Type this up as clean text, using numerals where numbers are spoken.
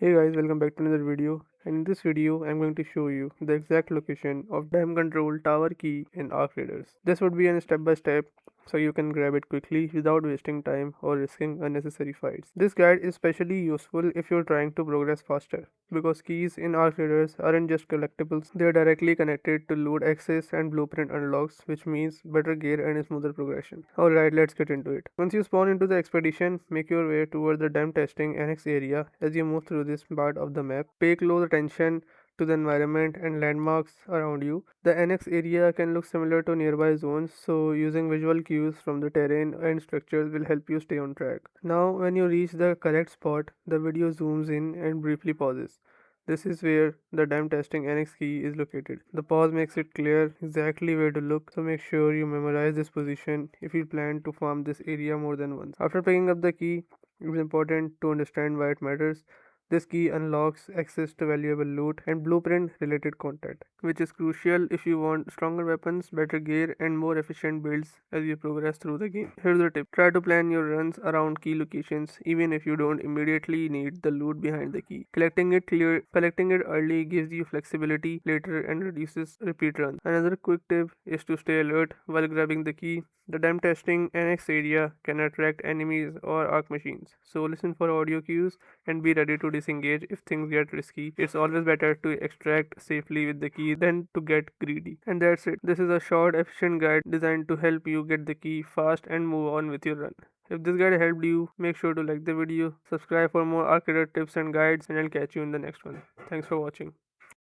Hey guys, welcome back to another video. And in this video, I'm going to show you the exact location of dam control tower key in Arc Raiders. This would be a step by step so you can grab it quickly without wasting time or risking unnecessary fights. This guide is especially useful if you're trying to progress faster because keys in Arc Raiders aren't just collectibles, they're directly connected to loot access and blueprint unlocks, which means better gear and smoother progression. Alright, let's get into it. Once you spawn into the expedition, make your way toward the dam testing annex area. As you move through this part of the map, pay close attention to the environment and landmarks around you. The annex area can look similar to nearby zones, so using visual cues from the terrain and structures will help you stay on track. Now, when you reach the correct spot, the video zooms in and briefly pauses. This is where the dam testing annex key is located. The pause makes it clear exactly where to look, so make sure you memorize this position if you plan to farm this area more than once. After picking up the key, it is important to understand why it matters. This key unlocks access to valuable loot and blueprint related content, which is crucial if you want stronger weapons, better gear, and more efficient builds as you progress through the game. Here's a tip: try to plan your runs around key locations, even if you don't immediately need the loot behind the key. Collecting it early gives you flexibility later and reduces repeat runs. Another quick tip is to stay alert while grabbing the key. The dam testing annex area can attract enemies or arc machines, so listen for audio cues and be ready to disengage if things get risky. It's always better to extract safely with the key than to get greedy. And that's it. This is a short, efficient guide designed to help you get the key fast and move on with your run. If this guide helped you, make sure to like the video, subscribe for more arcade tips and guides, and I'll catch you in the next one. Thanks for watching.